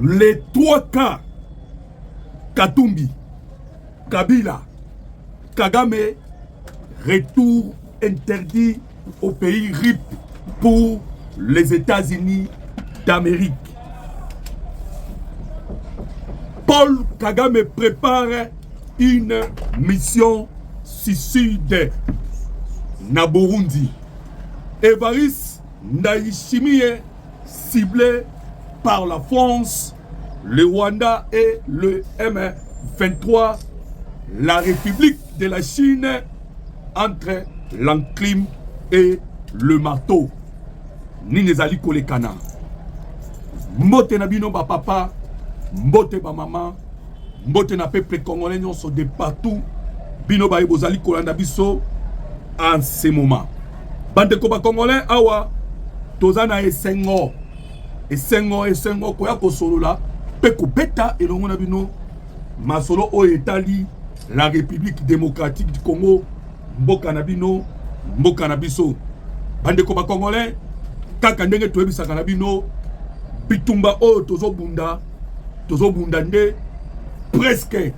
les trois cas, Katumbi, Kabila, Kagame, retour interdit au pays RIP pour les États-Unis d'Amérique. Paul Kagame prépare une mission suicide na Burundi. Évariste Ndayishimiye ciblé par la France, le Rwanda et le M23, la République de la Chine entre l'enclume et le marteau. Ninezali kolekana. Mbote na bino ba papa, mbote ba maman, mbote na peuple congolais nyonso de partout. Bino ba bozali kolanda biso en ce moment. Bande ko ba congolais awa tozana esengo. Esengo koya ko solola pe ko beta elongo na bino masolo o etali la République démocratique du Congo mboka na bino mboka na biso. Bande ko ba congolais kaka ndenge toyebisaka na bino bitumba oyo tozobunda nde presque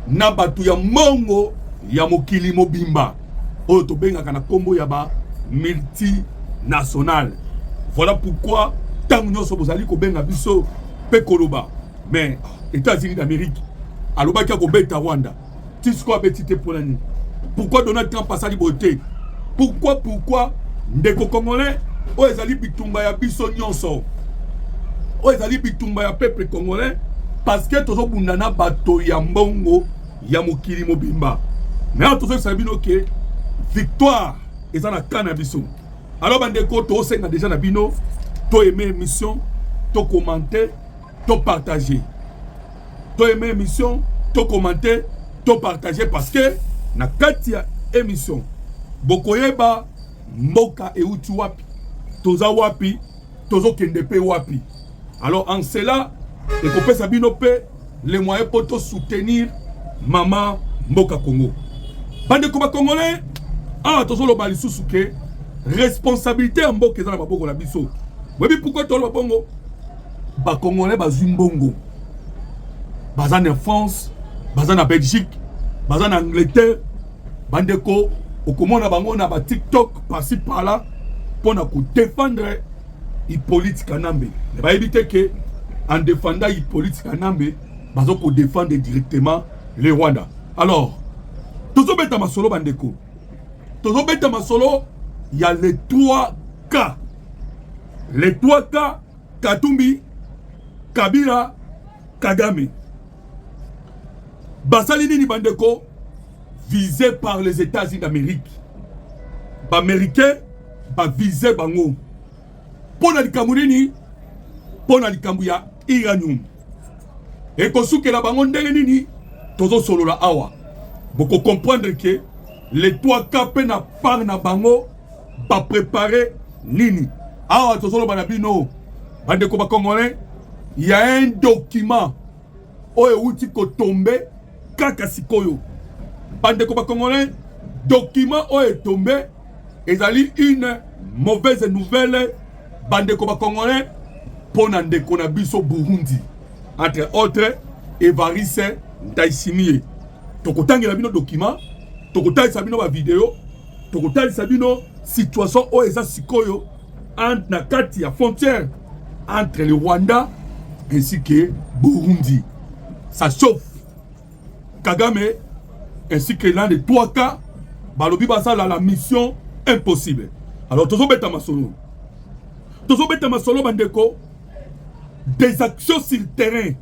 na batu ya mongo ya mokili mobimba oyo tobengaka na kombo ya ba multinational. Voilà pourquoi tant nyonso bozali kobenga biso pe koloba mais États-Unis d'Amérique aloba kia kobeta Rwanda tisko abeti te polani. Pourquoi Donald Trump asali bote? Pourquoi ndeko congolais o ezali bitumba ya biso nyonso o ezali bitumba ya peuple congolais parce que tozo bundana bato ya mbongo ya mokili mobimba. Mais tozo sabino ke victoire ezana kana biso. Alors bandeko to senga déjà na bino to aimer émission, to commenter, to partager. To aimer émission, to commenter, to partager parce que na kati ya émission bokoyeba mboka euti wapi toza wapi tozo kende pe wapi. Alors en cela et kopé sabino pe les moyens pour te soutenir maman mboka Congo. Bande ko ba congolais tozo lo bali susuke responsabilité en mboka za na maboko na biso. Webi pourquoi to lo bongo ba congolais ba zimbongo bazana en France, bazana en Belgique, bazana en Angleterre. Bande ko okomona bango na ba TikTok par-ci par-là pour na ko défendre Hippolyte Kanambe. Ne va éviter que en défendant Hippolyte Kanambe, bazo ko défendre directement le Rwanda. Alors, tozo beta masolo bandeko. Tozo beta masolo, il y a les 3 cas. Les 3 cas Katumbi, Kabila, Kagame. Basali nini bandeko visé par les États-Unis d'Amérique. Ba américain ba visé bango. Pona likamuni pona likambu ya uranium. Et kosuke la bango ndenge nini tozo solo la awa. Boko comprendre que les 3 cas pe na par na bango ba préparer nini. Awa tozo lo banabino. Bande ko ba congolais, il y a un document oyo uti ko tomber kaka sikoyo. Bande ko ba congolais, document oyo tombé ezali une mauvaise nouvelle. Bande ko ba congolais pona ndeko na biso Burundi entre autres Évariste Ndayishimiye. Tokotangela bino document, tokotalisa bino ba vidéo, tokotalisa bino situation oyo eza sikoyo entre na kati ya frontière entre le Rwanda ainsi que Burundi. Ça chauffe. Kagame ainsi que l'un des 3 cas balobi basala la mission impossible. Alors tozo beta masolo. Tozo beta masolo bandeko des actions sur le terrain.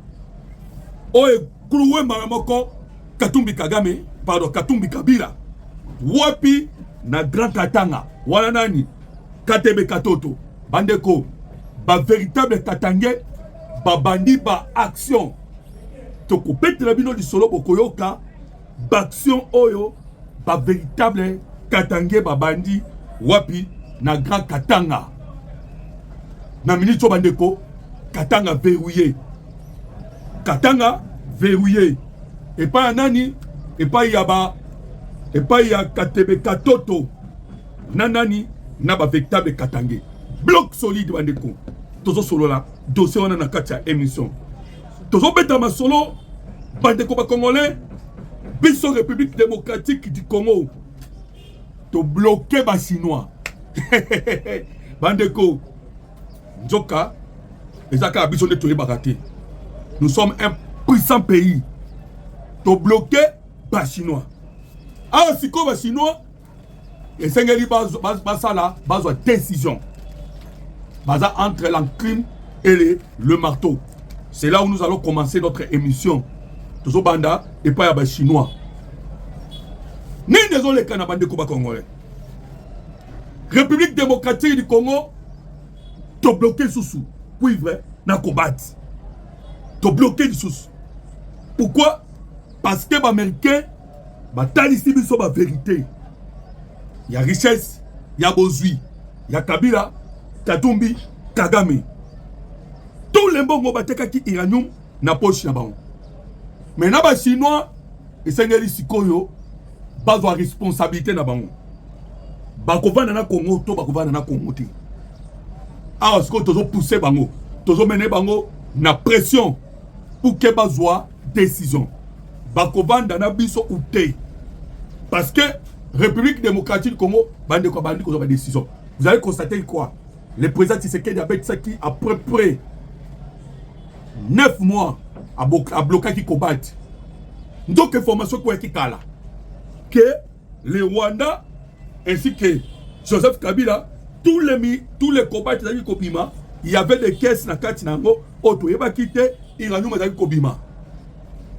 Oye kuluwe maramoko Katumbi Kagame, pardon Katumbi Kabila. Wapi na Grand Katanga. Wana nani? Katebe Katoto. Bandeko ba véritable Katange ba bandi ba action. Toko pete la bino di solo bokoyoka ba action oyo ba véritable Katange ba bandi wapi na Grand Katanga. Na minito bandeko Katanga verrouillé. Katanga verrouillé. Et pas nani, et pas yaba, et pas ya Katebe Katoto. Nanani, na ba véritable Katangé. Bloc solide bandeko. Tozo solo la, dossier on a na katia émission. Tozo beta masolo, bandeko ba congolais, biso République démocratique du Congo. To bloquer ba chinois. Bandeko, Njoka, ezaka biso de toye baraté. Nous sommes un puissant pays. To bloquer ba chinois. Ah, si ko ba chinois, et sengeli basala, bazwa décision. Baza entre l'enclume et le marteau. C'est là où nous allons commencer notre émission. Tozo banda et pas ya ba chinois. Ni désolé kana bande ko ba congolais. République démocratique du Congo, to bloquer sous oui vrai na combattre. To bloquer du sous. Pourquoi? Parce que les Américains battent ici biso ba vérité. Il y a richesse, il y a bozui, il y a Kabila, Katumbi, Kagame. Tous les bons bateka qui iranium na poche na bango. Mais na ba chinois et sengeli sikoyo bazwa responsabilité na bango. Bakovana na Congo to bakovana na Congo te. Ah parce que tozo pousser bango, tozo mener bango na pression pour que bazwa décision. Bakovanda na biso ou te. Parce que République démocratique du Congo bande ko bandi ko décision. Vous allez constater quoi? Le président Tshisekedi a fait ça qui à peu près 9 mois à bloquer qui combattre. Donc information quoi qui kala que le Rwanda ainsi que Joseph Kabila tous les combats qui kobima, il y avait des caisses na kati nango auto yeba kité iranu mazaki kobima.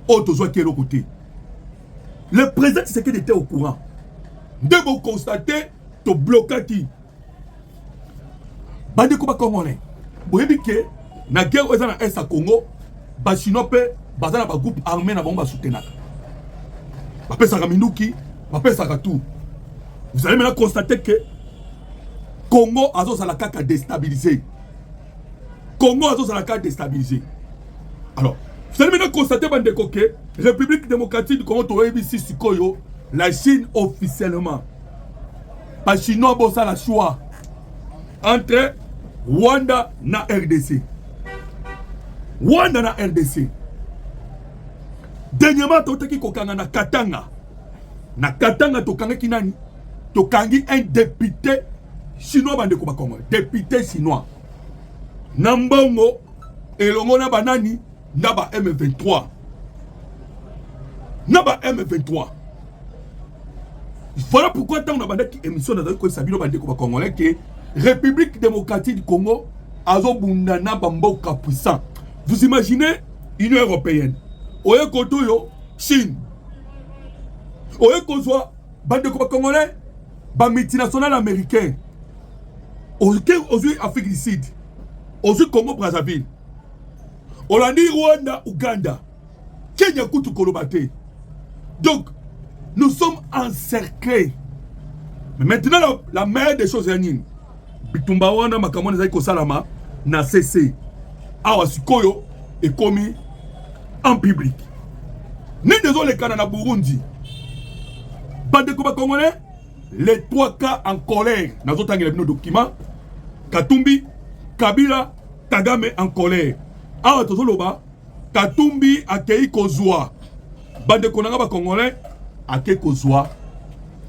Auto zo kelo côté. Le président Tshisekedi était au courant. De vous constater to bloquer qui bande ko ba congolais. Boyebi ke na guerre aux na est à Congo, ba chinois pe bazana ba groupe armé na bomba soutenir. Ba pesa kaminduki, ba pesa tout. Vous allez maintenant constater que Congo a la kaka déstabilisé. Congo a la kaka déstabilisé. Alors, vous allez maintenant constater bandeko que République démocratique du Congo to ABC Sikoyo, la Chine officiellement. Pas chinois bossa la choix entre Rwanda na RDC. Rwanda na RDC. Dernièrement, totaki kokanga na Katanga. Na Katanga tokanga kinani. Tokangi un député chinois bandeko ba Congo. Député chinois. Nambongo elongo na banani naba M23. Naba M23. Voilà pourquoi tant on a bandé qui émission dans le Sabino bandeko ba Congolais que République démocratique du Congo azo bundana bamboka puissant. Vous imaginez Union européenne. Oye kotoyo Chine. Oye kozwa bandeko ba Congolais ba multinational américain. Aujourd'hui Afrique du Sud. Aujourd'hui Congo Brazzaville. Hollande, Rwanda, Ouganda. Kenya kutu kolobate. Donc nous sommes encerclés. Mais maintenant la meilleure des choses est nini. Bitumba wana makamone zai ko salama na CC. Awa sikoyo est commis en public. Ni désolé Canada Burundi. Bande ko congolais, les 3 cas en colère. Dans autant que nos documents, Katumbi, Kabila, Kagame en colère. Awa tozoloba, Katumbi akei kozwa. Bande ko nanga ba congolais akei kozwa.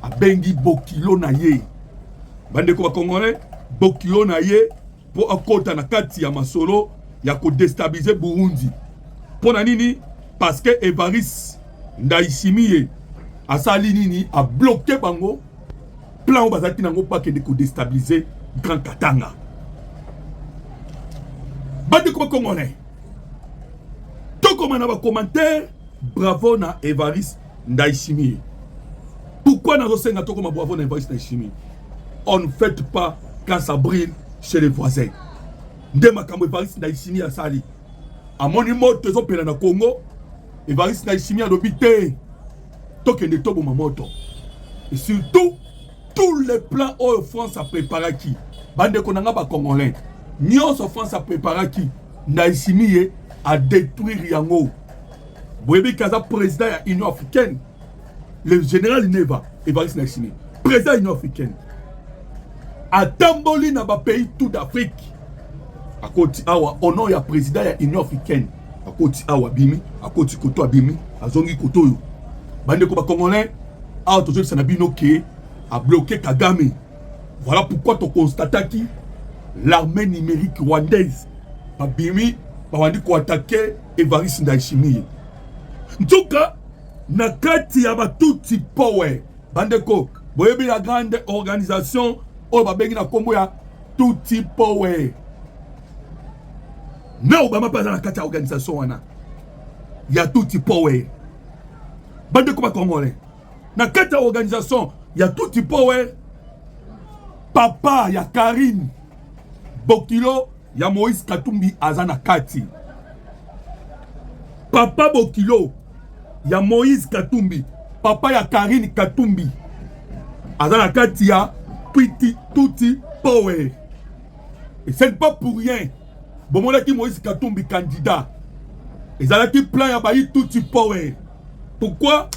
Abengi bokilo na ye. Bande ko ba congolais bokilo na ye pour akota na kati ya masolo ya ko déstabiliser Burundi. Pona nini? Parce que Evariste Ndayishimiye asali nini a bloqué bango plan bazaki nango pa ke de ko déstabiliser Grand Katanga. Bande ko ba congolais. To komana ba commentaire bravo na Evariste Ndayishimiye. Pourquoi nous avons dit que bravo n'a pas été chimie? On ne fait pas quand ça brille chez les voisins. Ndema kambo Evariste Ndayishimiye a sali. A mon numéro de zopé na Congo, Evariste Ndayishimiye a l'obité. Toke ne tobo mamoto. Et surtout, tous les plans où France a préparé qui? Bande konanga ba congolais. Nyon France a préparé qui? Ndayishimiye a détruire yango. Boyebi kaza président de l'Union africaine. Le général Neva, Evariste Ndayishimiye, président de l'Union africaine, a tamboli na ba pays tout d'Afrique. A côté awa, au nom ya président de l'Union africaine, akoti awa bimi akoti koto abimi azongi koto yo bande ko ba congolais a to ça na bino ke a bloqué Kagame. Voilà pourquoi tu constates que l'armée numérique rwandaise babimi bawandi ko attaquer Evariste Ndayishimiye. En tout cas na kati ya batuti power bande ko boyebi la grande organisation o babengi na kombo ya Tuti Power. Na Obama pas dans la kati ya organisation wana ya Tuti Power bande ko ba congolais na kati ya organisation ya Tuti Power. Papa ya Karine Bokilo ya Moïse Katumbi azana kati. Papa Bokilo ya Moïse Katumbi, papa ya Karine Katumbi azana kati ya Tuti Power. Et ce n'est pas pour rien. Bon, mon qui Moïse Katumbi candidat. Ils ont qui plan ya bayi Tuti Power. Pourquoi?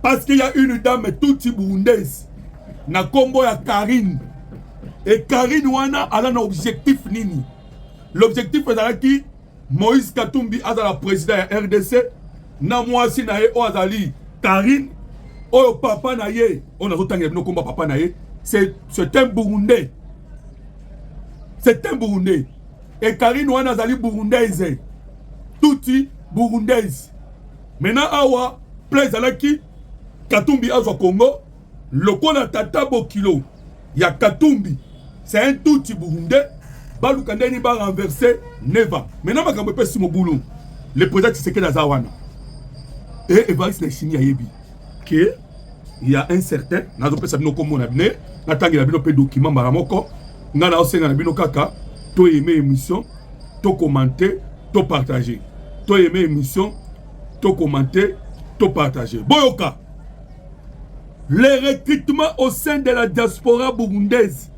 Parce qu'il y a une dame Tuti burundaise na kombo ya Karine. Et Karine wana a un objectif nini. L'objectif est qui Moïse Katumbi a la président de RDC. Na mwasi na ye o azali Karine. O papa na ye. On a retangé no combat papa na ye. C'est un Burundais. C'est un Burundais. Et Karine wana azali burundaise. Tuti burundaise. Maintenant awa place alaki Katumbi azwa Congo. Lokola tata Bokilo ya Katumbi. C'est un Tuti burundais. Balou Kandeni va renverser Neva. Maintenant, je vais faire mon boulot. Le président Tshisekedi Azawana. Et Evariste Ndayishimiye Ayebi. Que il y a un certain. Nous avons fait comme on a venu. Nous avons fait un document. Nous avons fait un document. Tu aimes l'émission. Tu commenter. Tu partager. Tu aimes l'émission. Tu commenter. Tu partager. Boyoka. Les recrutements au sein de la diaspora burundaise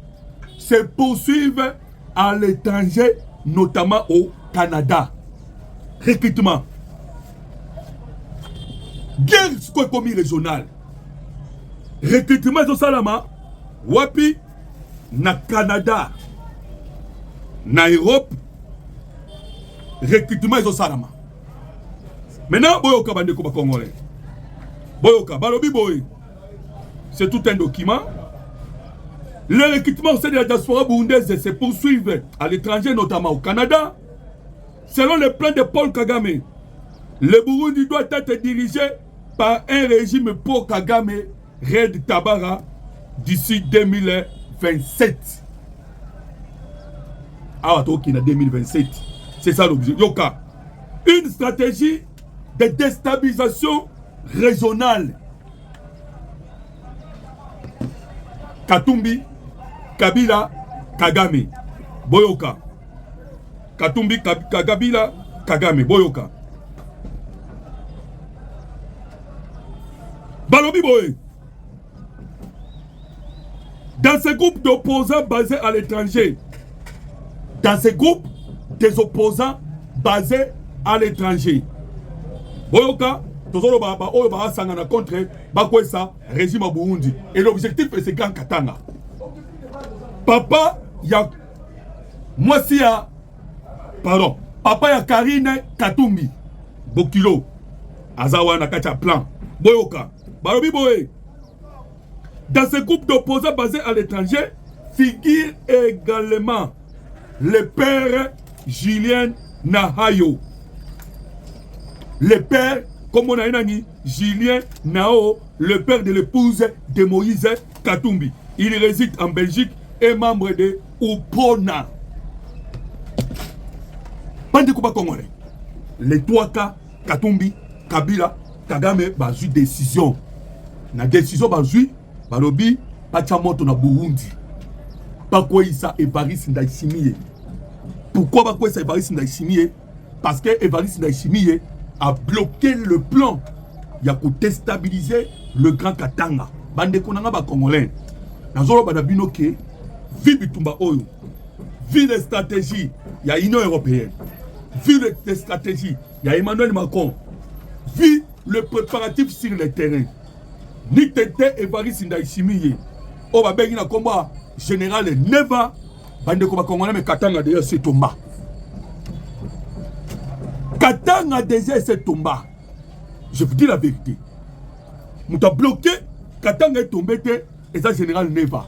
se poursuivent à l'étranger, notamment au Canada. Recrutement. Guerre commis régionale. Recrutement de Salama. Wapi. Na Canada. Na Europe. Recrutement de Salama. Maintenant, Boyoka Bandeko Congolais. Boyoka, Balobi Boy. C'est tout un document. Les recrutements au sein de la diaspora burundaise se poursuivent à l'étranger, notamment au Canada. Selon le plan de Paul Kagame, le Burundi doit être dirigé par un régime pro-Kagame, Red Tabara, d'ici 2027. Ah, donc il y a 2027. C'est ça l'objet. Yoka. Une stratégie de déstabilisation régionale. Katumbi, Kabila, Kagame, Boyoka. Katumbi, Kabila, Kagame, Boyoka. Balobi Boye. Dans ce groupe d'opposants basés à l'étranger, dans ce groupe des opposants basés à l'étranger, Boyoka, Tozolo Baba, Oyo Baba Sangana contre Bakwesa, régime à Burundi. Et l'objectif est ce grand Katanga. Papa, ya Mwasi ya pardon, papa ya Karine Katumbi Bokilo Azawa Nakacha plan Boyoka Barobi Boye. Dans ce groupe d'opposants basés à l'étranger figure également le père Julien Nahayo. Le père, comme on a dit, Julien Nao, le père de l'épouse de Moïse Katumbi. Il réside en Belgique et membre de Upona. Bande Kuba Congolais. Les trois cas, Katumbi, Kabila, Kagame, bazu décision. Na décision bazu, balobi, Pachamoto na Burundi. Pourquoi ça Evariste Ndayishimiye? Pourquoi pourquoi ça Evariste Ndayishimiye? Parce que Evariste Ndayishimiye a bloqué le plan. Il a déstabiliser le grand Katanga. Bande Konanga ba Congolais. Nazolo badabino ke vu Bitumba Oyo, vu les stratégies, il y a l'Union européenne, vu les stratégies, il y a Emmanuel Macron, vu le préparatif sur le terrain. Ni Tete Evariste Ndayishimiye, on va bien un combat général Neva, bande combat congolais mais Katanga d'ailleurs c'est Tomba. Katanga déjà essaie tomba. Je vous dis la vérité. Nous avons bloqué Katanga est tombé et ça général Neva.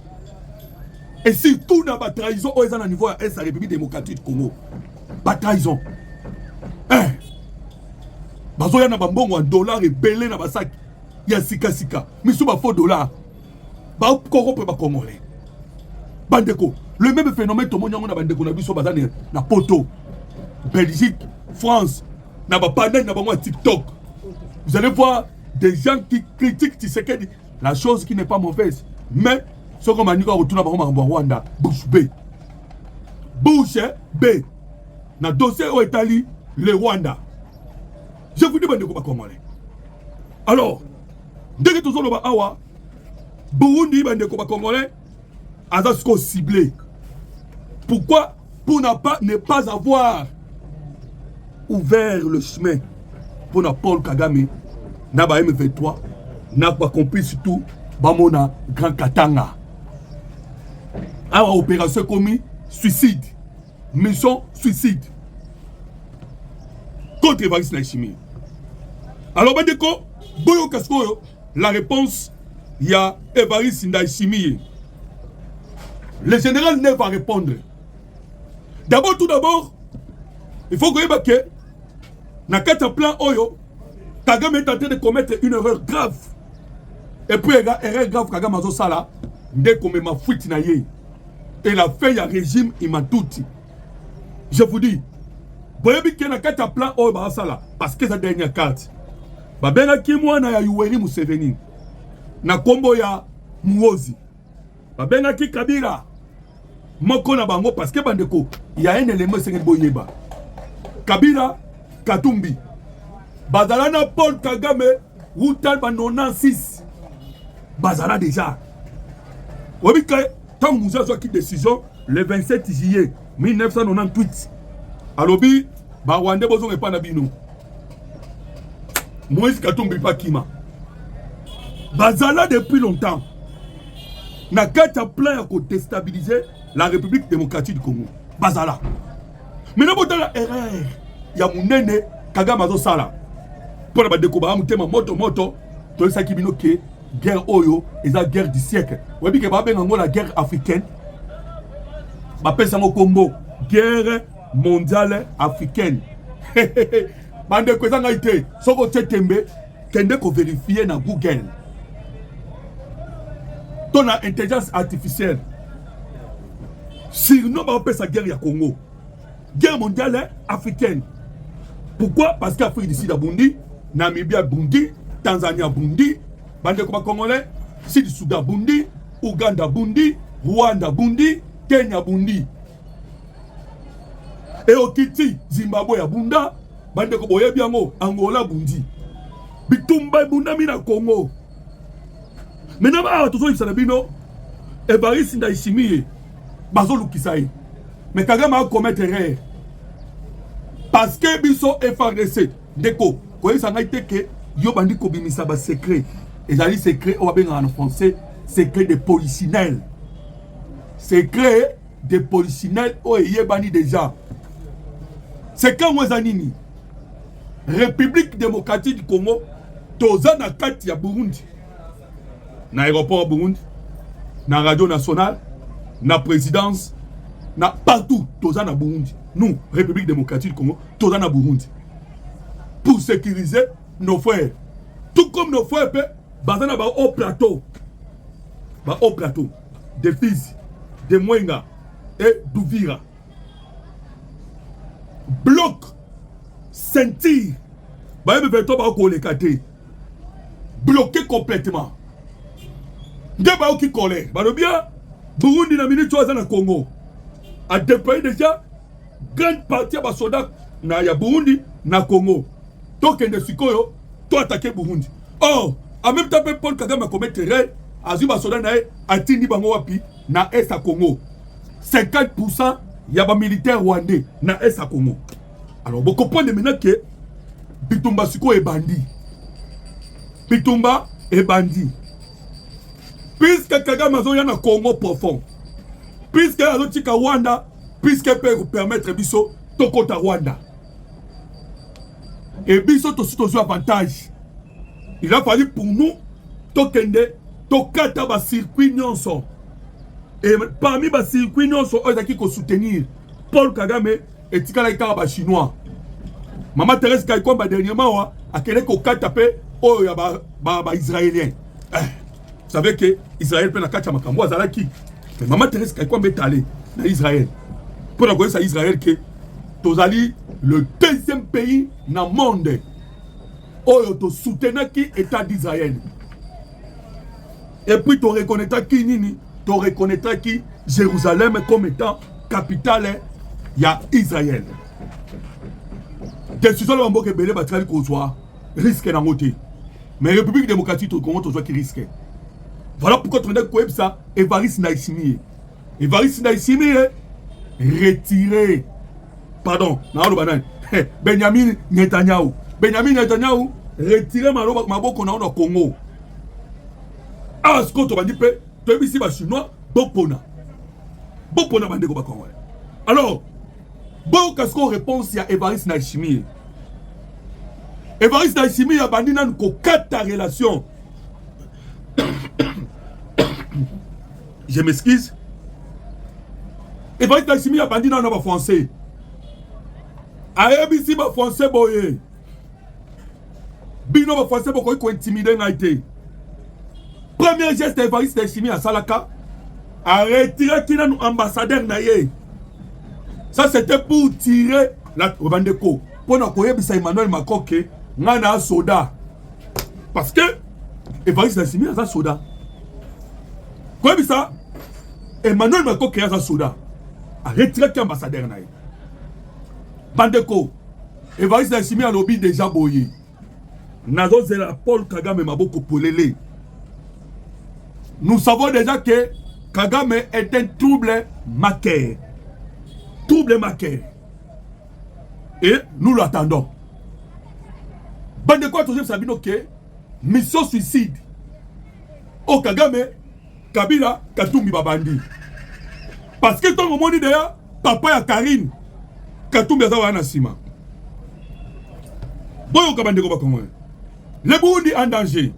Et surtout dans la trahison aux au niveau de la République démocratique du Congo. La trahison. Hein? Bazoya na bambongo en dollars et belé na basak. Ya sika sika. Misu ba faux dollars. Ba corrompre ba congolais. Bandeko. Le même phénomène tout le monde na bandeko na biso bazane na poto. Belgique, France, na ba panel na ba moi TikTok. Vous allez voir des gens qui critiquent Tshisekedi. La chose qui n'est pas mauvaise. Mais ce qu'on m'a dit, on retourne à Rwanda. Bouche B. Bouche B. Dans le dossier au Italie, le Rwanda. Je vous dis, bandeko congolais. Alors, dès que tout le monde awa, Burundi, bandeko congolais, a ciblé. Pourquoi? Pour ne pas avoir ouvert le chemin pour Paul Kagame, n'a pas M23, n'a pas compris surtout, Bamona Grand Katanga. Alors, opération commis, suicide. Mission suicide. Contre Evariste Ndayishimiye. Alors, Bandeko, Boyo Kaskoyo, la réponse, il y a Evariste Ndayishimiye. Le général ne va répondre. D'abord, tout d'abord, il faut que na kata plan Oyo, Kagame est en train de commettre une erreur grave. Et puis, erreur grave, Kagame a sala, dès qu'on me m'a fuite na ye. Et la fin, il y a régime, il m'a tout dit. Je vous dis, voyez bien qu'il y a un plan Oyo, parce que c'est la dernière carte. Babena Kimwa na ya Yoweri Museveni. Na kombo ya Muozi. Babena ki Kabila. Moko na bango parce que bandeko, il y a un élément c'est boyeba. Kabila Katumbi. Bazalana Paul Kagame Routal Bandona 6. Bazala déjà. Oui, tant que nous avons pris décision le 27 juillet 1998. Alobi, Barwande Bozo et Panabino. Moïse Katumbi Pakima. Bazala depuis longtemps. N'a qu'à plan pour déstabiliser la République démocratique du Congo. Bazala. Mais nous avons la erreur. Il y a mon nene Kagame Azo Sala. Pour la découvrir, moto. Tout ça qui vient que guerre Oyo et la guerre du siècle. Vous voyez que la guerre africaine. Je ça mon combo. Guerre mondiale africaine. Bande ko ezanga ite soko tetembe kende ko vérifier na Google. Ton intelligence artificielle. Sinon ba opesa guerre ya Congo. Guerre mondiale africaine. Pourquoi? Parce qu'Afrique du Sud a Bundi, Namibia Bundi, Tanzania Bundi, bande ko congolais, Sud Soudan Bundi, Ouganda Bundi, Rwanda Bundi, Kenya Bundi. Et Okiti, Zimbabwe ya Bunda. Bande ko boye biango Angola Bundi. Bitumba Bunda mina Congo. Maintenant ba tozo ibsana bino Evariste Ndayishimiye bazo lukisai. Mais Kagame a commettre erreur. Parce que biso FRDC deko ko isanga iteke yo bandi ko bimisa ba secret. Ezali secret o babenga en français secret de polichinelle. Secret de polichinelle o yebani déjà. C'est quand moi zanini République démocratique du Congo, toza na kati ya Burundi. Na aéroport Burundi, na radio nationale, na présidence, na partout, toza na Burundi. Nous, République démocratique du Congo, toza na Burundi. Pour sécuriser nos frères. Tout comme nos frères, bazana ba haut plateau. Ba haut plateau. Des Fizi, de Mwenga et d'Uvira. Bloc. Sentir. Bloqué complètement. Débat qui collait. Bien, Burundi na minute choisi na Congo. A déployé déjà grande partie de soldats na ya Burundi na Congo. Donc en Sikoyo, toi attaquer Burundi. Oh, en même temps Paul Kagame a commis terrain, azuba soldats na atini bango wapi na est à Congo. 50% ya ba militaire rwandais na est à Congo. Alors vous comprenez maintenant que Bitumba Siko est bandit. Bitumba est bandit. Puisque Kagame a un Congo profond. Puisque a un Rwanda, puisque peut permettre Bisso, Tokota Rwanda. Et biso to suto avantage. Il a fallu pour nous tokende tokata ba circuit nyonso. Et parmi ba circuit nyonso ozaki ko soutenir Paul Kagame et tikala ikara ba chinois. Maman Thérèse Kaikomba dernièrement wa akele ko kata pe o ya ba israélien. Vous savez que Israël peut na kacha makambo azalaki. Mais Maman Thérèse Kaikomba est allé dans Israël. Pour la connaître Israël que tozali le deuxième pays dans le monde où tu soutiens qui État d'Israël. Et puis tu reconnaîtras qui Nini, tu reconnaîtras qui Jérusalem comme étant capitale il y a Israël. Décision de l'Ambo que Belé Batrali Kozwa risque dans côté. Mais la République démocratique du Congo Kozwa qui risque. Voilà pourquoi tu as dit ça, Évariste Ndayishimiye. Évariste Ndayishimiye retiré. Pardon, Benjamin Netanyahu. Benjamin Netanyahu retiré maboko na au Congo. Ah, ce qu'on te dit, tu es ici, chinois, Bopona. Bopona bandeko ba Congo. Alors, bon, qu'est-ce qu'on répond si à Évariste Ndayishimiye? Évariste Ndayishimiye a bandi nan ko kata relation. Je m'excuse. Évariste Ndayishimiye a bandi nan ba français. Ayebi ba français boye. Bino ba français boko ko intimider ngaité. Premier geste Évariste Ndayishimiye à Salaka a retiré qui nous ambassadeur naye. Ça c'était pour tirer la Rwandeko. Pour na koyebisa Emmanuel Macron que ngana soda. Parce que Évariste Ndayishimiye a soda. Koyebisa Emmanuel Macron qui a soda. A retiré qui ambassadeur naye. Bandeko, Évariste Ndayishimiye a lobby déjà boyé. Nazo zela Paul Kagame maboko polele. Nous savons déjà que Kagame est un trouble macaire. Trouble macaire. Et nous l'attendons. Bandeko a toujours sabi que mission suicide. Oh Kagame, Kabila, Katumbi Babandi. Parce que ton moment dit d'ailleurs, papa ya Karine. Katumbi azawa na sima. Boyo kabandeko ba Congo. Le Burundi en danger.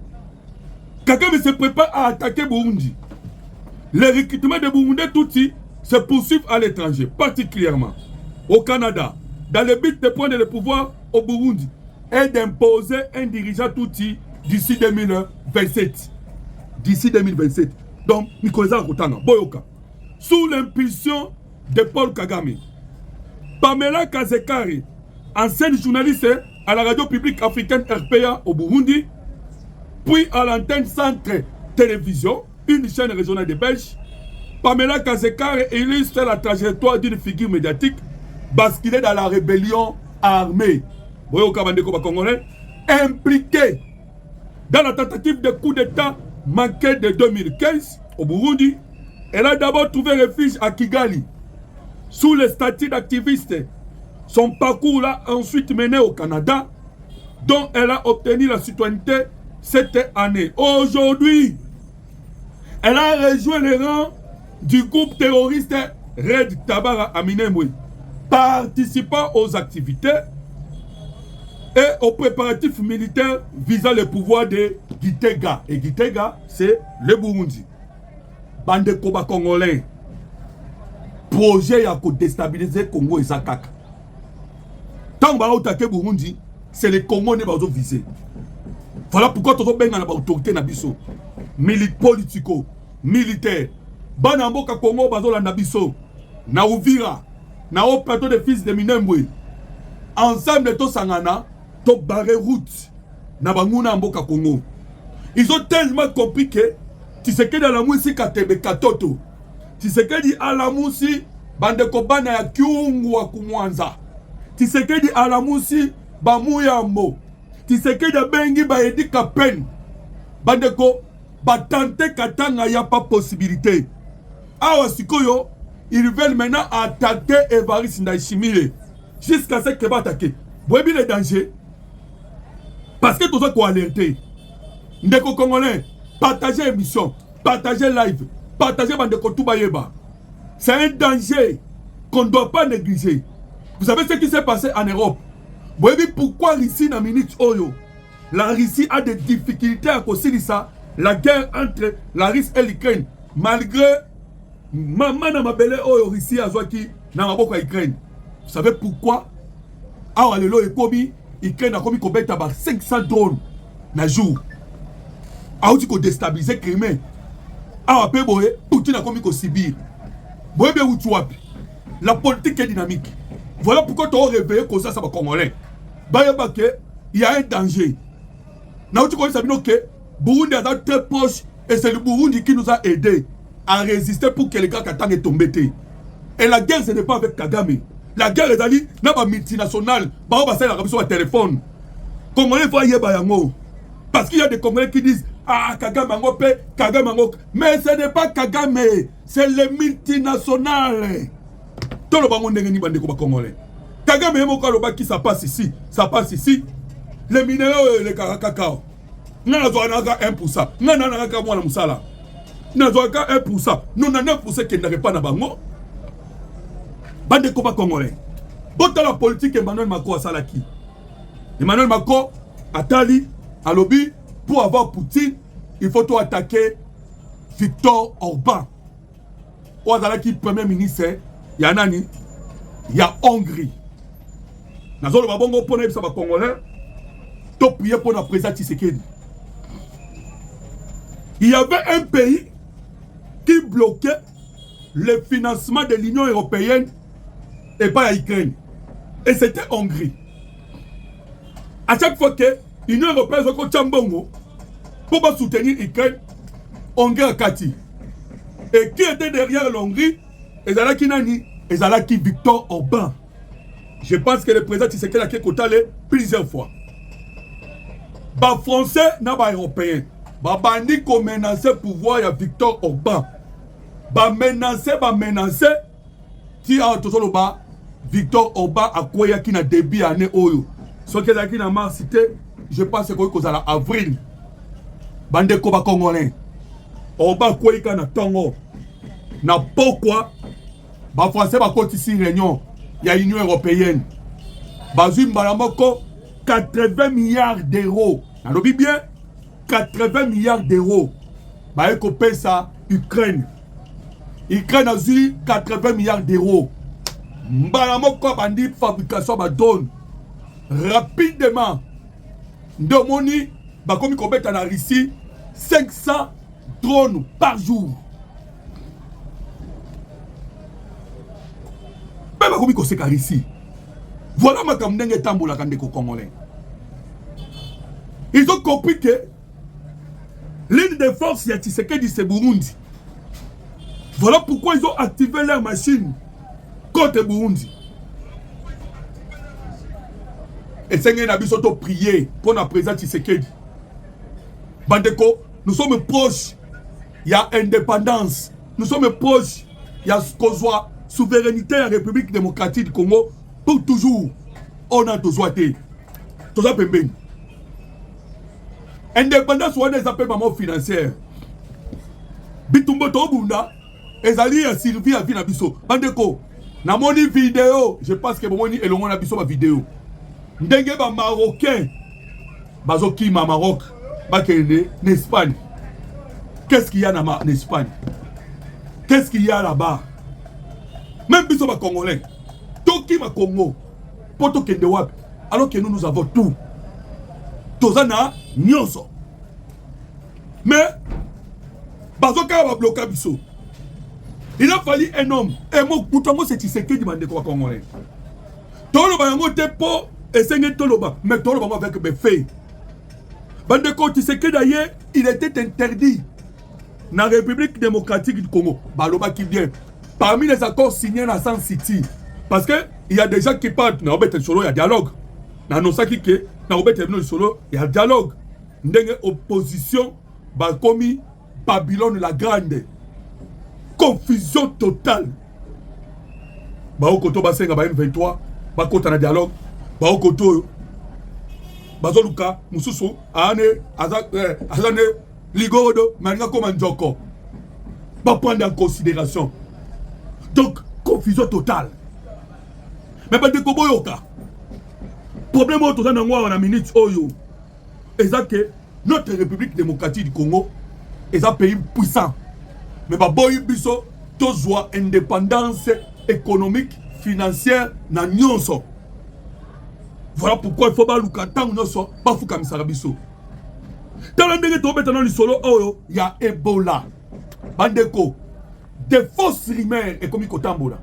Kagame se prépare à attaquer Burundi. Les recrutements de Burundi Tutsi se poursuivent à l'étranger, particulièrement au Canada, dans le but de prendre le pouvoir au Burundi et d'imposer un dirigeant Tutsi d'ici 2027. D'ici 2027. Donc, Nicolas Rotanga, Boyoka. Sous l'impulsion de Paul Kagame, Pamela Kazekari, ancienne journaliste à la radio publique africaine RPA au Burundi, puis à l'antenne Centre Télévision, une chaîne régionale de Belge, Pamela Kazekari illustre la trajectoire d'une figure médiatique basculée dans la rébellion armée, impliquée dans la tentative de coup d'État manquée de 2015 au Burundi. Elle a d'abord trouvé refuge à Kigali, sous le statut d'activiste. Son parcours l'a ensuite mené au Canada, dont elle a obtenu la citoyenneté cette année. Aujourd'hui, elle a rejoint les rangs du groupe terroriste Red Tabara Aminemwe, participant aux activités et aux préparatifs militaires visant le pouvoir de Gitega. Et Gitega, c'est le Burundi. Bande Koba Congolais. Projet à déstabiliser Congo et Zakaka. Tant que vous attaquez Burundi, c'est les Congolais qui vont viser. Voilà pourquoi tu as besoin de l'autorité nabiso. Politico, militaire. Banamboka Congo bazola nabiso. Na Uvira. Na au plateau de fils de Minembwe. Ensemble to sangana, to barre route. Na banguna mboka Congo. Ils ont tellement compris que tu sais que dans la musique Katebe Katoto. Tu sais que dit Alamusi bandeko bana ya kiungu wa kumwanza. Tu sais que dit Alamusi bamuyambo. Tu sais que de bengi ba edi kapen. Bandeko batante katanga ya pas possibilité. Awa sikoyo, ils veulent maintenant attaquer Évariste Ndayishimiye jusqu'à ce que va attaquer. Vous voyez le danger? Parce que tout ça qu'on alerté. Ndeko Congolais, partagez l'émission, partagez live, partagez Bandeko Toubayeba. C'est un danger qu'on ne doit pas négliger. Vous savez ce qui s'est passé en Europe? Vous voyez pourquoi Russie na minute oyo? La Russie a des difficultés à causer ça. La guerre entre la Russie et l'Ukraine. Malgré maman na mabele oyo Russie a zoaki na maboko ya Ukraine. Vous savez pourquoi? Awa lelo ekomi Ukraine a komi kobeta ba 500 drones na jour. Aouti ko déstabiliser Crimée. Awa pe boye Poutine a komi ko Sibir. Boye bien wapi. La politique est dynamique. Voilà pourquoi tu as réveillé comme ça va Congolais. Il y a un danger. Now tu connais ça que Burundi est très proche et c'est le Burundi qui nous a aidés à résister pour que les gars Katang est tombé. Et la guerre ce n'est pas avec Kagame. La guerre est allée dans la multinationale. Bah on va la sur le téléphone. Congolais faut y bayango. Parce qu'il y a des Congolais qui disent ah Kagame mango pe Kagame mango. Mais ce n'est pas Kagame, c'est les multinationales. Tout le monde n'est pas de Congolais. Kagame est mon qui ça passe ici, ça passe ici. Les minéraux et les cacao. Nous avons 1%. Nous avons 1%. Nous avons 1%. Nous avons 9% qui n'arrivent pas à Bango. Bande de Congolais. Bon, la politique, Emmanuel Macron a salaki. Emmanuel Macron a tali, à lobby, pour avoir Poutine, il faut tout attaquer Victor Orban. Ou Azalaki, premier ministre, il y a Nani, il y a Hongrie. Dans le Babongo, pour les Congolais, tout prier pour la présidente Tshisekedi. Il y avait un pays qui bloquait le financement de l'Union européenne et pas l'Ukraine. Et c'était Hongrie. À chaque fois que l'Union européenne se Chambongo pour soutenir l'Ukraine, Hongrie a Kati. Et qui était derrière l'Hongrie? Ezalaki Nani? Ezalaki Victor Orban. Je pense que le président Tshisekedi a été plusieurs fois. Bah français, n'a pas européen. Bah bandi qu'on menace le pouvoir, il y a Victor Orban. Bah menacer. Ti a tout le bas. Victor Orban a quoi y a qui n'a débit année oyo. Ce que la qui n'a pas cité, je pense que c'est à avril. Bande koba congolais. Orban quoi y a na tongo. Na pourquoi? Bah français va continuer ici réunion. Il y a l'Union européenne. Bazum Balamoko, 80 milliards d'euros. On oublie bien 80 milliards d'euros. Bah, il paye ça, Ukraine. Ukraine a eu 80 milliards d'euros. Balamoko, bandi fabrication, bah, donne. Rapidement. De moni, bah, comme il compte en Russie, 500 drones par jour. Voilà ma kamdenge tamboula kandeko congolais. Ils ont compris que l'une des forces de Tshisekedi c'est Burundi. Voilà pourquoi ils ont activé leur machine contre Burundi. Et c'est un avis surtout prier pour la présidente Tshisekedi. Bandeko, nous sommes proches. Il y a indépendance. Nous sommes proches. Il y a ce qu'on soit. Souveraineté à la République démocratique du Congo pour toujours. On a toujours été. Tout ça peut bien. Indépendance ou des appels maman financière. Bitumbo Tobunda, et Zali a servi à Vinabiso. Bandeko, na moni vidéo, je pense que moni et le monde a biso ma vidéo. Ndenge ba marocain, bazoki ma Maroc, bakende en Espagne. Qu'est-ce qu'il y a en Espagne? Qu'est-ce qu'il y a là-bas? Même biso ba Congolais, Toki ma Congo, poto kende wapi, alors que nous avons tout. Tozana nyonso. Mais bazoka va bloquer biso. Il a fallu un homme. Et moi, Moutongo c'est Tshisekedi demandé quoi Congolais. Tolo ba yango te po esenge toloba, mais tolo ba avec be fait. Bande ko Tshisekedi d'ailleurs, il était interdit dans la République démocratique du Congo. Baloba qui vient. Parmi les accords signés dans San City, parce que il y a des gens qui parlent, il y a dialogue. Dans nos sacs qui il y a dialogue. Ndenge opposition, Bakomi, Babylone la Grande. Confusion totale. Baokoto Basenga ba M23, Bakota na dialogue. Baokoto Bazoluka, Mususu, Azane, Ligodo, Maringa Komandjoko. Ba prendre en considération. Donc, confusion totale. Mais pas de Koboyoka. problème au toza nango na minute oyo eza que notre République démocratique du Congo est un pays puissant mais baboyi biso tozwa indépendance économique financière na nyonso. Voilà pourquoi il faut pas luka tango nyonso bafuka misala biso. Tala ndenge tobeta na lisolo oyo ya Ebola. Bandeko des fausses rumeurs et comme kotambola.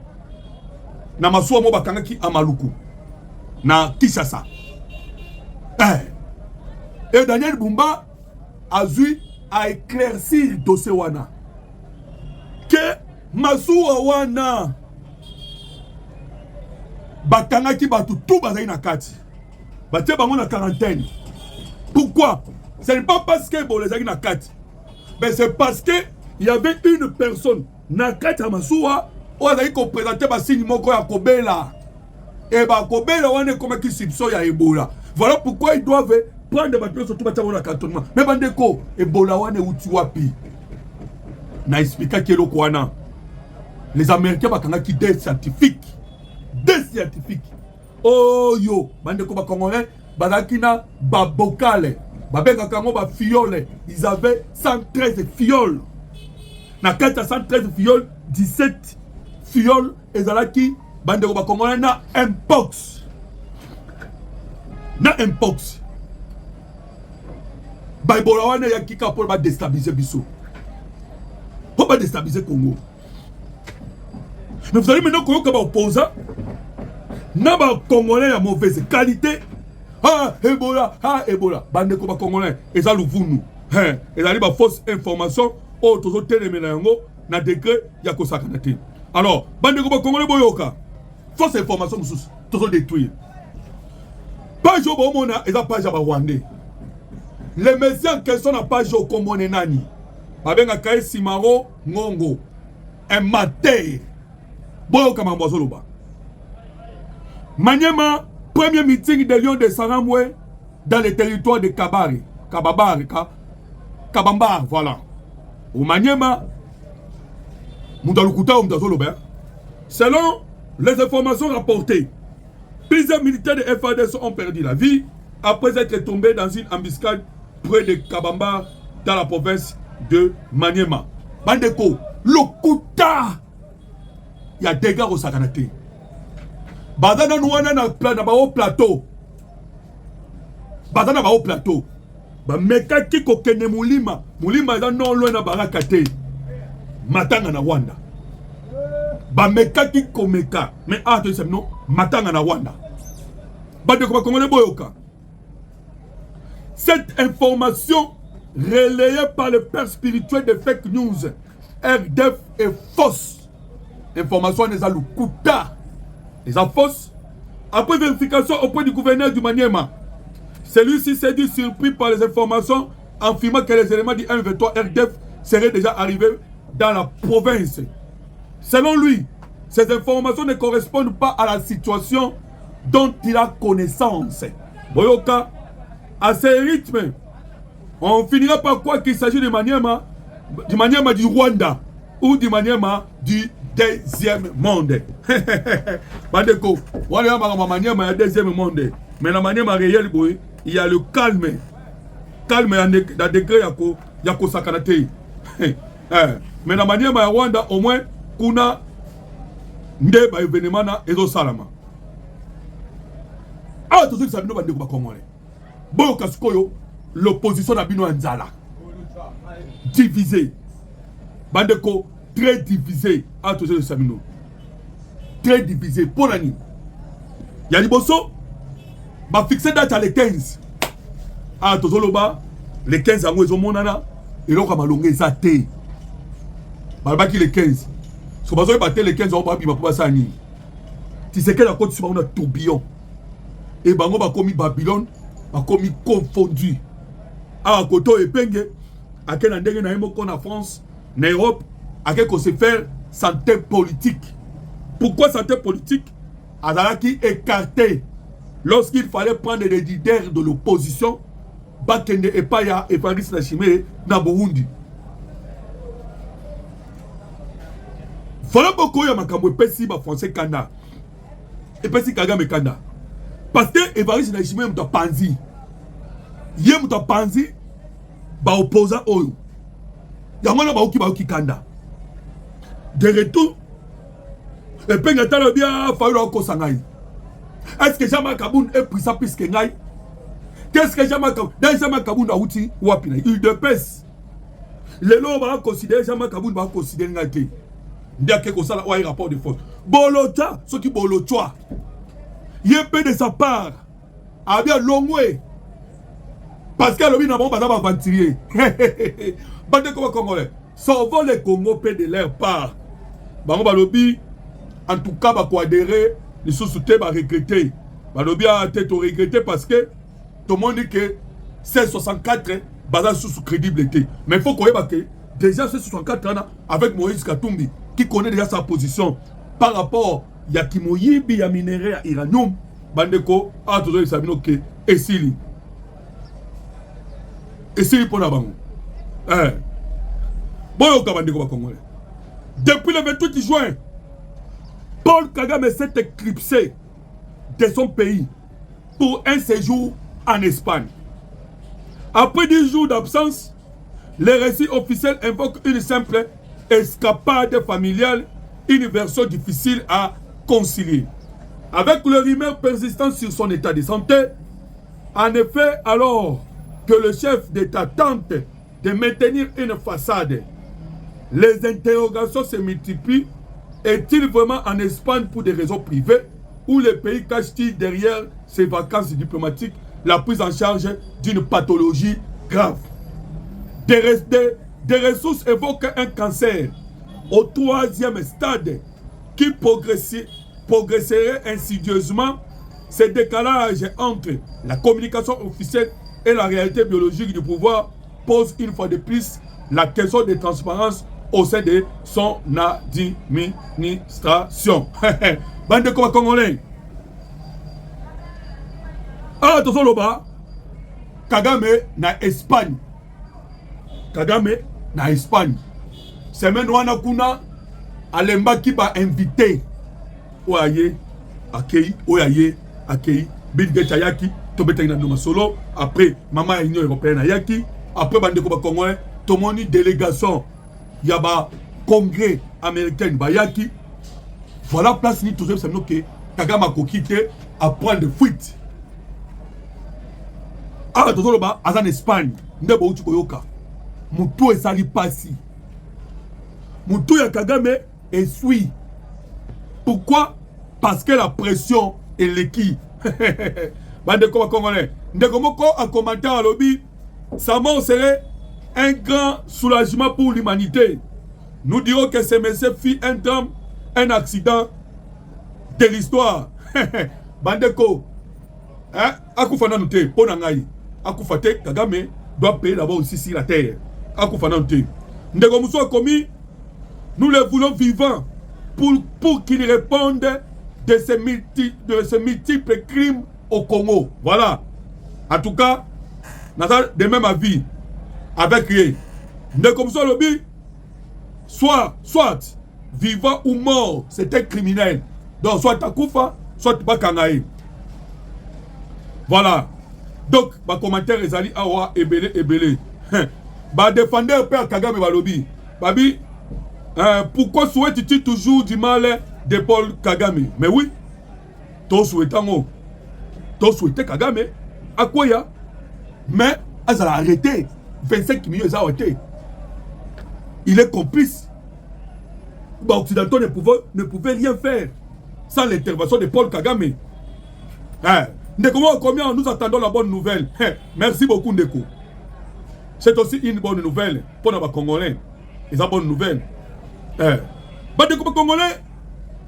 Na masuwa mo bakangaki amaluku. Na Kinshasa. Et Daniel Bumba a dû éclaircir dossier wana. Que masuwa wana bakangaki batu tout bazali na kati. Batie bango na quarantaine. Pourquoi? Ce n'est pas parce que bon les na kati. Mais c'est parce que il y avait une personne na kati ya masuwa oyo azali ko présenter ba signe moko ya kobela. Et ba kobela wana comme qui soupçon ya Ebola. Voilà pourquoi ils doivent prendre des bateaux surtout batia na cantonnement. Mais bandeko Ebola wana uti wapi? Na expliquer que loko wana. Les Américains bakangaki des scientifiques. Des scientifiques. Oh yo, bandeko ba Congolais bazakina ba bocale. Babenga kango ba fiole. Ils avaient 113 fioles. Na kata 113 fioles, 17 fioles ezalaki bandeko ba Congolais na mpox. Na mpox. Ba Ebola wana ya kika pour ba déstabiliser biso. Pour ba déstabiliser Congo. Mais vous allez maintenant koyoka ba opposant na ba Congolais ya mauvaise qualité. Ah Ebola, ah Ebola. Bandeko ba Congolais eza luvunu. Ezali ba fausse information o tozo telemena yango na décret ya kosakana te. Alors, bandeko ba Congolais boyoka. Fausse information mususu tozo détruire. Page au bomona eza page ya ba Rwandais. Les messieurs en question na page au Komone nani. Babenga Kae Simaro Ngongo. Un mater. Boyoka mamboazoloba. Maniema, premier meeting de Lyon de Saramwe dans le territoire de Kabari. Kabambar, voilà. Au Maniema, Moutalukuta ou Moutazoloba. Selon les informations rapportées, plusieurs militaires de FADS ont perdu la vie après être tombés dans une embuscade près de Kabambar dans la province de Maniema. Bandeko, Lokuta, il y a des gars au Sakanate. Bazana nouana na plateau. Bazana ba plateau. Ba meka kiko kene mulima. Mulima eza non loin na barakate. Matanga na Rwanda. Ba meka kiko meka. Mais tu sais non, matanga na Rwanda. Bande ko Congolais boyoka. Cette information relayée par le père spirituel de fake news RDF est fausse. Information n'est pas le kuta. Les fausses. Après vérification auprès du gouverneur du Maniema, celui-ci s'est dit surpris par les informations affirmant que les éléments du M23 RDF seraient déjà arrivés dans la province. Selon lui, ces informations ne correspondent pas à la situation dont il a connaissance. Boyoka, à ce rythme, on finira par croire qu'il s'agit du Maniema du Rwanda ou du Maniema du deuxième monde. Bandeko, voilà ma Maniema du deuxième monde. Mais la Maniema réelle, il y a le calme. Calme dans le degré yako sakanate. Mais la Maniema du Rwanda, au moins, kuna nde ba événement na ezo salama. Ah, tout ça, nous bandeko ba Congolais. Bon, kasikoyo, l'opposition na bino nzala. Divisé. Bandeko, très divisé. Ah, tout ça, nous. Très divisé. Pour l'année. Y'a Liboso, va fixer date à les 15. Ah, tout ça, les 15 ans, ils ont mon nana. Et donc, on va l'ongé ça té. Balbaki les 15. Si on va battre les 15 ans, on va pas ça. Tu sais que la côte, on a tourbillon. Et bango va commis Babylone, va commis confondu. Ah, koto et penge, à quel endroit na yemo en France, en Europe, à quel qu'on se fait santé politique. Pourquoi santé politique? Azalaki écarté lorsqu'il fallait prendre les leaders de l'opposition, Bakende Epaya et Paris Nachime na Burundi. Voilà beaucoup ya makambo epesi ba français kanda. Epesi Kagame kanda. Parce que Évariste Ndayishimiye muta panzi. Yé muta panzi ba opposant oyo. Yangona ba oki kanda. De retour et puis ngatala bien fallu ko sangai. Est-ce que Jean-Marc Kaboun est puissant plus que ngai? Qu'est-ce que Jean-Marc Kaboun a outi wapina? Il de pèse. Les lots va considérer Jean-Marc Kaboun va considérer ngai. Bien que ça a un rapport de force. Bolota, ce qui bolotoa. Il est peu de sa part. A bien longwe. Parce que l'homme n'a pas aventurier. Bande comme Congolais. Sauvons les Congo peu de leur part. Bango balobi. En tout cas, bah quoi adhérer, les sous-soutés va regretter. Balobi a tête au regretter parce que tout le monde dit que 1664 bazar sous crédibilité. Mais il faut qu'on ait que déjà 1664 ans avec Moïse Katumbi qui connaît déjà sa position par rapport à Yakimoyibi, ya minerai, à Iranium, Bandeko, a toujours examiné que Essili. Essili pour la banque. Bon, Bandeko va Congolais. Depuis le 28 juin, Paul Kagame s'est éclipsé de son pays pour un séjour en Espagne. Après 10 jours d'absence, les récits officiels invoquent une simple escapade familiale, une version difficile à concilier. Avec le rumeur persistant sur son état de santé, en effet, alors que le chef d'État tente de maintenir une façade, les interrogations se multiplient. Est-il vraiment en Espagne pour des raisons privées ou le pays cache-t-il derrière ses vacances diplomatiques la prise en charge d'une pathologie grave? Des ressources évoquent un cancer au 3e stade qui progresserait insidieusement. Ce décalage entre la communication officielle et la réalité biologique du pouvoir pose une fois de plus la question de transparence au sein de son administration. Bande de Congolais. Ah, attention là-bas. Kagame na Espagne. Kagame na Espagne. Semaine wana kuna alemba qui va inviter. Oyaye, akei, oyaye, akei. Bill Gates ayaki, tobeta ina ndoma solo. Après, maman ya Union Européenne ayaki. Après, bande de Congolais, tomoni délégation. Il y a un congrès américain Bayaki. Voilà place ni toujours c'est que Kagame a quitté à prendre de fuite. Ah, tout le bas, en Espagne, ndebo uchi koyoka. Mutu esali pasi. Mutu ya Kagame esui. Pourquoi? Parce que la pression est l'équipe. Bande comme Congolais. Ndeko moko a commenté à lobby, sa mort serait un grand soulagement pour l'humanité. Nous dirons que ce monsieur fit un drame, un accident de l'histoire. Bandeko, hein? Akufana noté, Ponangai. Akufate, Kagame doit payer d'abord aussi sur la terre. Akufana noté. Ndeko Mousso a commis, nous le voulons vivant pour qu'il réponde de ces multiples crimes au Congo. Voilà. En tout cas, nous avons de même avis. Avec lui, ne comme ça le but, soit vivant ou mort, c'est un criminel. Donc soit Takufa, soit Bakangaï. Voilà. Donc, ma commentaire est allé à Ebele. Bah défendeur Père Kagame Balobi. Babi, pourquoi souhaites-tu toujours du mal de Paul Kagame? Mais oui, toi souhaitant, Kagame, à quoi ya? Mais, elle a arrêté. 25 millions ils ont arrêté. Il est complice. Occidentaux ne pouvaient rien faire sans l'intervention de Paul Kagame. Ndeko, combien nous attendons la bonne nouvelle? Merci beaucoup Ndeko. C'est aussi une bonne nouvelle pour les Congolais. Ils ont une bonne nouvelle. Ndeko Congolais,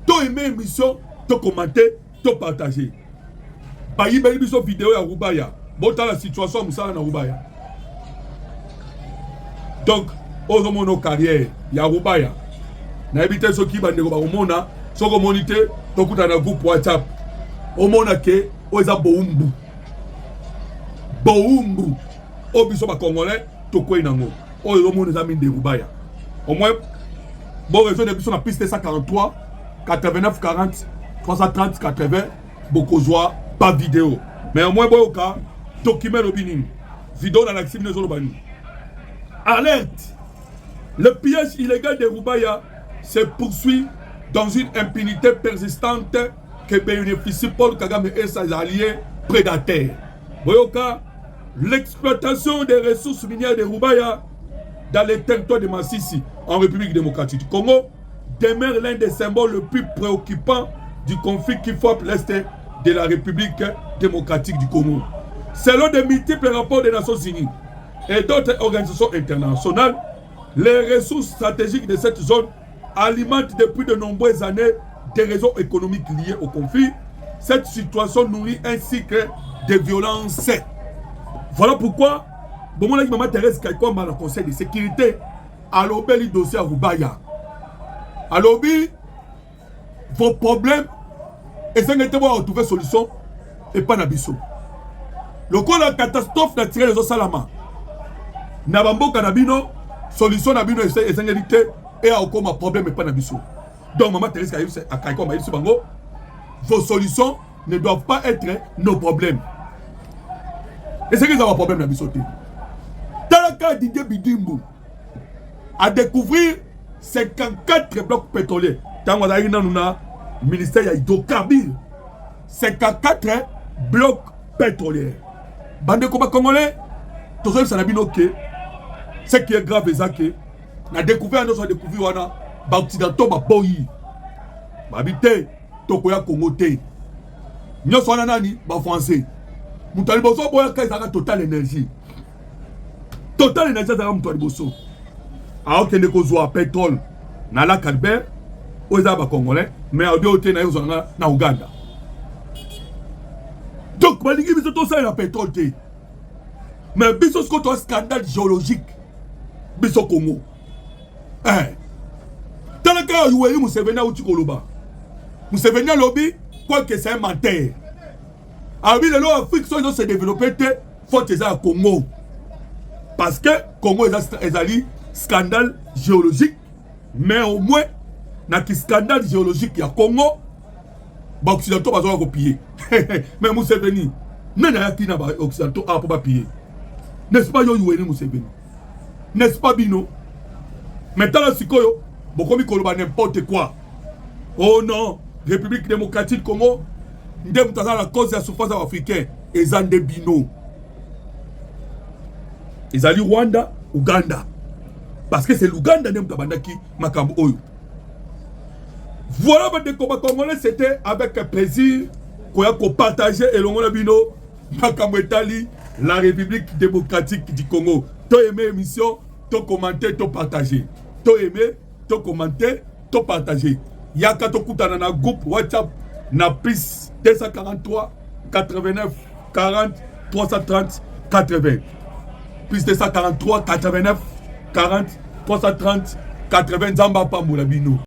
tu as aimé l'émission, tu as commenté, tu as partagé. Bayi bayi biso vidéo ya Rubaya. Bon, la situation Moussala na Rubaya. Donc, au nos carrière, il y a Rubaya. Na habité ce qui va ne au mona, ce que monité, donc tu as un groupe WhatsApp. Au mona ke, oza boumbu. Boumbu. Au biso ba Congolais, to ko inango. Au mona za minde Rubaya. Au moins, bon réseau de biso na piste 143, 89 40, 330 80, Bokozwa, pas vidéo. Mais au moins, bon, cas, document le binin. Vidéo dans l'accident de Zolobani. Alerte! Le pillage illégal de Roubaïa se poursuit dans une impunité persistante que bénéficie Paul Kagame et ses alliés prédateurs. Boyoka, l'exploitation des ressources minières de Roubaïa dans les territoires de Massissi, en République démocratique du Congo, demeure l'un des symboles les plus préoccupants du conflit qui frappe l'Est de la République démocratique du Congo. Selon de multiples rapports des Nations Unies et d'autres organisations internationales, les ressources stratégiques de cette zone alimentent depuis de nombreuses années des réseaux économiques liés au conflit. Cette situation nourrit ainsi que des violences. Voilà pourquoi, bon, mon ami Maman Thérèse Kaikwa, dans le Conseil de sécurité, a lobé le dossier à Roubaïa. A lobby, vos problèmes, et ça n'était pas trouver solution, et pas n'abisso. Le coup de la catastrophe n'a tiré les os salama. Nabambo Kanabino, solution Nabino, et ça n'était et à aucun problème, et pas n'abisso. Donc, Maman Thérèse Kaikwa m'a dit, vos solutions ne doivent pas être nos problèmes. Et c'est qu'ils ont un problème dans le sauté. Dans le cas Didier Bidimbo, à découvrir 54 blocs pétroliers. Dans le ministère de l'hydrocarbure, 54 blocs pétroliers. Bande combat congolais, tout ça, ça n'a ce qui est grave, c'est que la découverte, nous avons découvert, les Occidentaux, les boyi, les habitants, Tokoya Congo, nous sommes les Français. Nous avons Total Énergie. Total Énergie, c'est un bosso. Alors que nous avons pétrole dans la Calbert, aux Congolais, mais au côté de Ouganda. Donc, nous avons tout ça dans le pétrole. Mais nous avons un scandale géologique. Nous avons Congo. Dans le cas où nous sommes venus à Utikoloba, nous sommes venus à lobby, quoi que c'est un menteur. Alors, l'Afrique se développée, faut que ça Congo. Parce que Congo est un scandale géologique, mais au moins, dans le scandale géologique, il y a Congo, les Occidentaux vont copier. Mais Mousseveni, nous n'avons pas Occidentaux à papier. N'est-ce pas, Yoyoueni Mousseveni? N'est-ce pas, Bino? Maintenant, là, c'est quoi? Beaucoup de n'importe quoi. Oh non, République démocratique Congo. La cause de la souffrance africaine, ils ont des binos. Ils ont Rwanda, Ouganda. Parce que c'est l'Ouganda qui m'a oyo. Voilà, les combats congolais, c'était avec plaisir qu'on a partagé et l'on a bino, la République démocratique du Congo. Tu as aimé l'émission, tu as commenté, tu as partagé. Tu as aimé, tu as commenté, tu as partagé. Il y a quand tu as un groupe WhatsApp, na plus 243 89 40 330 80. Plus 243 89 40 330 80 Zamba Pamboula Bino.